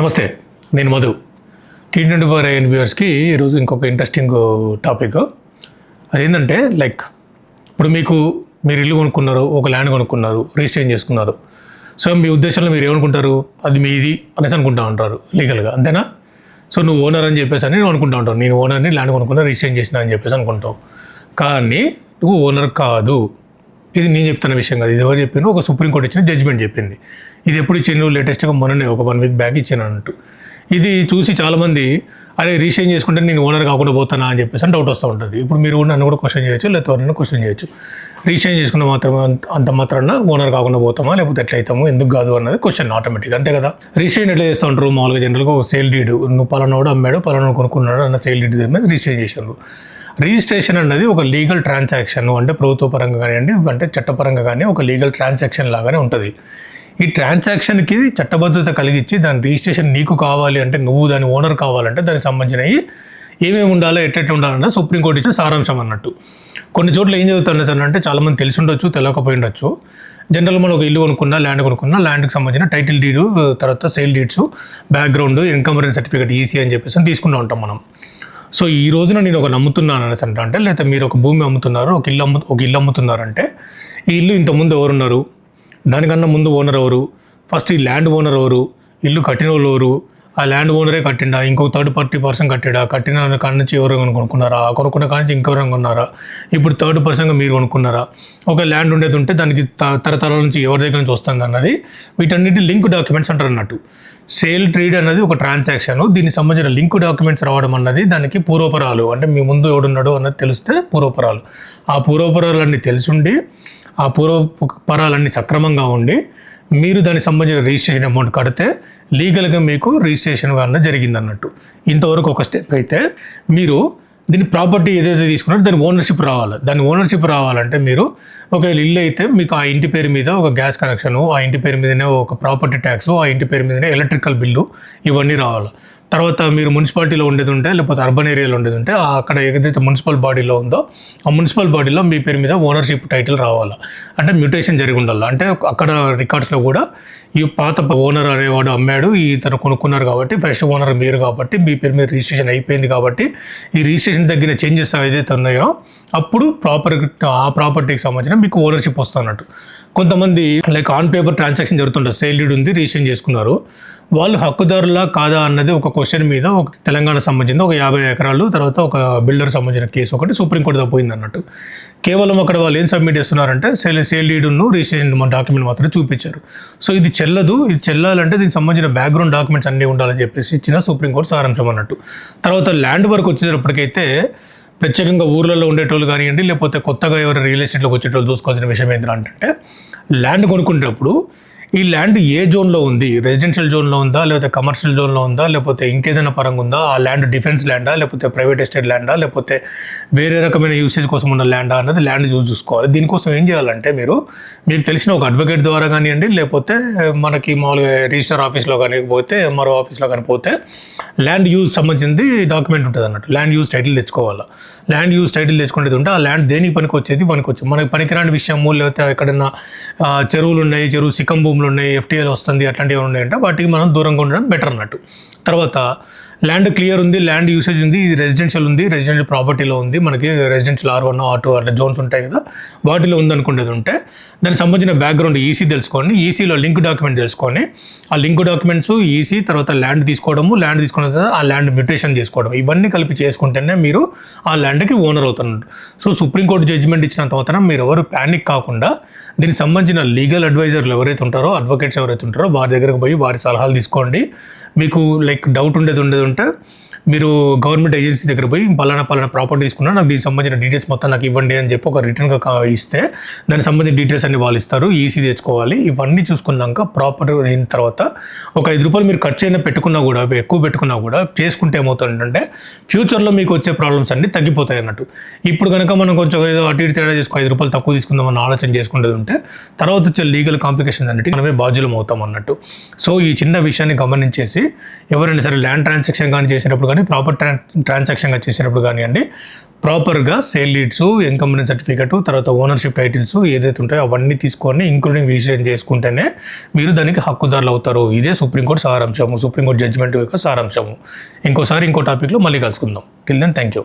నమస్తే, నేను మధు. T24 వ్యూవర్స్కి ఈరోజు ఇంకొక ఇంట్రెస్టింగ్ టాపిక్. అదేంటంటే ఇప్పుడు మీరు ఇల్లు కొనుక్కున్నారు, ఒక ల్యాండ్ కొనుక్కున్నారు, రిజిస్ట్రేషన్ చేసుకున్నారు. సో మీ ఉద్దేశంలో మీరు ఏమనుకుంటారు? అది మీది అనేసి అనుకుంటా ఉంటారు లీగల్గా, అంతేనా? సో నువ్వు ఓనర్ అని చెప్పేసి అని నువ్వు అనుకుంటా ఉంటావు. నేను ఓనర్ని, ల్యాండ్ కొనుక్కున్నా, రిజిస్ట్రేషన్ చేసిన అని చెప్పేసి అనుకుంటావు. కానీ నువ్వు ఓనర్ కాదు. ఇది నేను చెప్తున్న విషయం కాదు. ఇది ఎవరు చెప్పిన? ఒక సుప్రీంకోర్టు ఇచ్చిన జడ్జిమెంట్ చెప్పింది. ఇది ఎప్పుడు ఇచ్చిండు? లేటెస్ట్గా మొన్ననే ఒక 1 వీక్ బ్యాక్ ఇచ్చాను అన్నట్టు. ఇది చూసి చాలామంది అరే రిజిస్ట్రేషన్ చేసుకుంటే నేను ఓనర్ కాకుండా పోతానా అని చెప్పేసి డౌట్ వస్తూ ఉంటుంది. ఇప్పుడు మీరు నన్ను కూడా క్వశ్చన్ చేయొచ్చు, లేకపోతే ఎవరైనా క్వశ్చన్ చేయొచ్చు. రిజిస్ట్రేషన్ చేసుకున్న అంత మాత్రాన ఓనర్ కాకుండా పోతామా, లేకపోతే ఎట్లా అవుతాము, ఎందుకు కాదు అన్నది క్వశ్చన్ ఆటోమేటిక్, అంతే కదా? రిజిస్ట్రేషన్ ఎట్లా చేస్తూ ఉంటారు మామూలుగా జనరల్గా? ఒక సేల్ డీడ్, నువ్వు పలానోడు అమ్మాడు, పలానోడు కొనుక్కున్నాడు అన్న సేల్ డీడ్ మీద రిజిస్ట్రేషన్ చేశారు. రిజిస్ట్రేషన్ అన్నది ఒక లీగల్ ట్రాన్సాక్షన్, అంటే ప్రభుత్వ పరంగా కానివ్వండి, అంటే చట్టపరంగా కానీ ఒక లీగల్ ట్రాన్సాక్షన్ లాగానే ఉంటుంది. ఈ ట్రాన్సాక్షన్కి చట్టబద్ధత కలిగించి దాని రిజిస్ట్రేషన్ నీకు కావాలి అంటే, నువ్వు దాని ఓనర్ కావాలంటే దానికి సంబంధించినవి ఏమేమి ఉండాలో, ఎట్లా ఉండాలన్నా సుప్రీంకోర్టు ఇచ్చిన సారాంశం అన్నట్టు. కొన్ని చోట్ల ఏం చదువుతుంది సార్ అంటే, చాలామంది తెలిసి ఉండొచ్చు, తెలియకపోయి ఉండొచ్చు. జనరల్ మనం ఒక ఇల్లు కొనుక్కున్నా, ల్యాండ్ కొనుక్కున్నా, ల్యాండ్కి సంబంధించిన టైటిల్ డీడు, తర్వాత sale deeds, background, income certificate, EC అని చెప్పేసి తీసుకుంటూ ఉంటాం మనం. సో ఈ రోజున నేను ఒక నమ్ముతున్నాను అనేసి అంటే, లేకపోతే మీరు ఒక భూమి అమ్ముతున్నారు, ఒక ఇల్లు అమ్ముతున్నారంటే, ఈ ఇల్లు ఇంతకుముందు ఎవరున్నారు, దానికన్నా ముందు ఓనర్ ఎవరు, ఫస్ట్ ఈ ల్యాండ్ ఓనర్ ఎవరు, ఇల్లు కట్టిన వాళ్ళు ఎవరు, ఆ ల్యాండ్ ఓనరే కట్టిండా, ఇంకో థర్డ్ పార్టీ పర్సన్ కట్టాడా, కట్టిన కాడ నుంచి ఎవరైనా కొనుక్కున్నారా, ఆ కొనుక్కున్న కాడ నుంచి ఇంకెవరైనా కొన్నారా, ఇప్పుడు థర్డ్ పర్సన్గా మీరు కొనుక్కున్నారా, ఒక ల్యాండ్ ఉండేది ఉంటే దానికి తరతరాల నుంచి ఎవరి దగ్గర నుంచి వస్తుంది అన్నది, వీటన్నిటి లింక్ డాక్యుమెంట్స్ అంటారు అన్నట్టు. సేల్ ట్రేడ్ అనేది ఒక ట్రాన్సాక్షన్. దీనికి సంబంధించిన లింక్ డాక్యుమెంట్స్ రావడం అన్నది దానికి పూర్వపరాలు, అంటే మీ ముందు ఎవడున్నాడు అన్నది తెలిస్తే పూర్వపరాలు. ఆ పూర్వపరాలన్నీ తెలిసిండి, ఆ పూర్వపరాలన్నీ సక్రమంగా ఉండి మీరు దానికి సంబంధించిన రిజిస్ట్రేషన్ అమౌంట్ కడితే లీగల్గా మీకు రిజిస్ట్రేషన్ అన్నది జరిగింది అన్నట్టు. ఇంతవరకు ఒక స్టెప్ అయితే, మీరు దీని ప్రాపర్టీ ఏదైతే తీసుకున్నారో దాని ఓనర్షిప్ రావాలి. దాని ఓనర్షిప్ రావాలంటే మీరు ఒకవేళ ఇల్లు అయితే మీకు ఆ ఇంటి పేరు మీద ఒక గ్యాస్ కనెక్షను, ఆ ఇంటి పేరు మీదనే ఒక ప్రాపర్టీ ట్యాక్స్, ఆ ఇంటి పేరు మీదనే ఎలక్ట్రికల్ బిల్లు, ఇవన్నీ రావాలి. తర్వాత మీరు మున్సిపాలిటీలో ఉండేది ఉంటే, లేకపోతే అర్బన్ ఏరియాలో ఉండేది ఉంటే, అక్కడ ఏదైతే మున్సిపల్ బాడీలో ఉందో ఆ మున్సిపల్ బాడీలో మీ పేరు మీద ఓనర్షిప్ టైటిల్ రావాలి. అంటే మ్యూటేషన్ జరిగి ఉండాలి. అంటే అక్కడ రికార్డ్స్లో కూడా ఈ పాత ఓనర్ అనేవాడు అమ్మాడు, ఇతను కొనుక్కున్నారు కాబట్టి ఫ్రెష్ ఓనర్ మీరు కాబట్టి మీ పేరు మీద రిజిస్ట్రేషన్ అయిపోయింది కాబట్టి ఈ రిజిస్ట్రేషన్ తగ్గిన చేంజెస్ ఏదైతే ఉన్నాయో అప్పుడు ఆ ప్రాపర్టీకి సంబంధించిన మీకు ఓనర్షిప్ వస్తున్నట్టు. కొంతమంది ఆన్ పేపర్ ట్రాన్సాక్షన్ జరుగుతుంటారు, సేల్ డీడ్ ఉంది, రిజిస్ట్రేషన్ చేసుకున్నారు, వాళ్ళు హక్కుదారులా కాదా అన్నది ఒక క్వశ్చన్ మీద ఒక తెలంగాణ సంబంధించిన ఒక 50 ఎకరాలు, తర్వాత ఒక బిల్డర్ సంబంధించిన కేసు ఒకటి సుప్రీంకోర్టులో పోయింది అన్నట్టు. కేవలం అక్కడ వాళ్ళు ఏం సబ్మిట్ చేస్తున్నారంటే సేల్ డీడ్ను రిజిస్ట్రేషన్ డాక్యుమెంట్ మాత్రమే చూపించారు. సో ఇది చెల్లదు, ఇది చెల్లాలంటే దీనికి సంబంధించిన బ్యాక్గ్రౌండ్ డాక్యుమెంట్స్ అన్నీ ఉండాలని చెప్పేసి ఇచ్చిన సుప్రీంకోర్టు సారాంశం అన్నట్టు. తర్వాత ల్యాండ్ వరకు వచ్చేటప్పటికైతే ప్రత్యేకంగా ఊర్లలో ఉండేటోళ్ళు కానివ్వండి, లేకపోతే కొత్తగా ఎవరు రియల్ ఎస్టేట్లోకి వచ్చేటోళ్ళు చూసుకోవాల్సిన విషయం ఏంటంటే, ల్యాండ్ కొనుక్కునేటప్పుడు ఈ ల్యాండ్ ఏ జోన్లో ఉంది, రెసిడెన్షియల్ జోన్లో ఉందా, లేకపోతే కమర్షియల్ జోన్లో ఉందా, లేకపోతే ఇంకేదైనా పరంగా ఉందా, ఆ ల్యాండ్ డిఫెన్స్ ల్యాండా, లేకపోతే ప్రైవేట్ ఎస్టేట్ ల్యాండా, లేకపోతే వేరే రకమైన యూసేజ్ కోసం ఉన్న ల్యాండా అన్నది ల్యాండ్ చూసుకోవాలి. దీనికోసం ఏం చేయాలంటే, మీకు తెలిసిన ఒక అడ్వకేట్ ద్వారా కానివ్వండి, లేకపోతే మనకి మామూలుగా రిజిస్టర్ ఆఫీస్లో కానీ పోతే, ఎంఆర్ఓ ఆఫీస్లో కానీ పోతే ల్యాండ్ యూజ్ సంబంధించింది డాక్యుమెంట్ ఉంటుంది అన్నట్టు. ల్యాండ్ యూజ్ టైటిల్ తెచ్చుకోవాలి. ల్యాండ్ యూజ్ టైటిల్ తెచ్చుకునేది ఉంటే ఆ ల్యాండ్ దేనికి పనికి మనకి పనికిరాని విషయము, లేకపోతే ఎక్కడన్నా చెరువులు ఉన్నాయి, చెరువు సిక్కం భూములు ఉన్నాయి, ఎఫ్టీఎల్ వస్తుంది, అట్లాంటివి ఉన్నాయంటే వాటికి మనం దూరంగా ఉండడం బెటర్ అన్నట్టు. తర్వాత ల్యాండ్ క్లియర్ ఉంది, ల్యాండ్ యూసేజ్ ఉంది, ఇది రెసిడెన్షియల్ ఉంది, రెసిడెన్షియల్ ప్రాపర్టీలో ఉంది, మనకి రెసిడెన్షియల్ R1 R2 అట్లా జోన్స్ ఉంటాయి కదా, వాటిలో ఉందనుకునేది ఉంటే దానికి సంబంధించిన బ్యాక్గ్రౌండ్ ఈసీ తెలుసుకొని, ఈసీలో లింక్ డాక్యుమెంట్ తెలుసుకొని, ఆ లింక్ డాక్యుమెంట్స్, ఈసీ, తర్వాత ల్యాండ్ తీసుకోవడము, ల్యాండ్ తీసుకున్న తర్వాత ఆ ల్యాండ్ మ్యూటేషన్ చేసుకోవడం, ఇవన్నీ కలిపి చేసుకుంటేనే మీరు ఆ ల్యాండ్కి ఓనర్ అవుతున్నారు. సో సుప్రీంకోర్టు జడ్జిమెంట్ ఇచ్చిన తర్వాత మీరు ఎవరు ప్యానిక్ కాకుండా దీనికి సంబంధించిన లీగల్ అడ్వైజర్లు ఎవరైతే ఉంటారో, అడ్వకేట్స్ ఎవరైతే ఉంటారో వారి దగ్గరకు పోయి వారి సలహాలు తీసుకోండి. మీకు డౌట్ ఉండేది ఉంటే మీరు గవర్నమెంట్ ఏజెన్సీ దగ్గర పోయి పలానా ప్రాపర్టీ తీసుకున్నా, నాకు దీనికి సంబంధించిన డీటెయిల్స్ మొత్తం నాకు ఇవ్వండి అని చెప్పి ఒక రిటర్న్గా ఇస్తే దానికి సంబంధించిన డీటెయిల్స్ అన్ని వాళ్ళు ఇస్తారు. ఈసీ తెచ్చుకోవాలి. ఇవన్నీ చూసుకున్నాక ప్రాపర్టీ అయిన తర్వాత ఒక ₹5 మీరు ఖర్చు అయినా పెట్టుకున్నా కూడా, ఎక్కువ పెట్టుకున్నా కూడా చేసుకుంటే ఏమవుతుందంటే ఫ్యూచర్లో మీకు వచ్చే ప్రాబ్లమ్స్ అన్నీ తగ్గిపోతాయి అన్నట్టు. ఇప్పుడు కనుక మనం కొంచెం ఏదో అటు ఇటు తేడా చేసుకో, ₹5 తక్కువ తీసుకుందామని ఆలోచన చేసుకునేది ఉంటే తర్వాత వచ్చే లీగల్ కాంప్లికేషన్స్ అన్నిటికీ మనమే బాధ్యులం అవుతాం అన్నట్టు. సో ఈ చిన్న విషయాన్ని గమనించేసి ఎవరైనా సరే ల్యాండ్ ట్రాన్సాక్షన్ కానీ చేసినప్పుడు కానీ, ప్రాపర్ ట్రాన్సాక్షన్గా చేసినప్పుడు కానివ్వండి, ప్రాపర్గా సేల్ లీడ్స్, ఇన్కంబెన్స్ సర్టిఫికెట్, తర్వాత ఓనర్షిప్ టైటిల్స్ ఏదైతే ఉంటాయో అవన్నీ తీసుకొని ఇంక్లూడింగ్ రిజిస్ట్రేషన్ చేసుకుంటేనే మీరు దానికి హక్కుదారులు అవుతారు. ఇదే సుప్రీంకోర్టు సారాంశము, సుప్రీంకోర్టు జడ్జిమెంట్ యొక్క సారాంశము. ఇంకో టాపిక్లో మళ్ళీ కలుసుకుందాం. Till then thank you.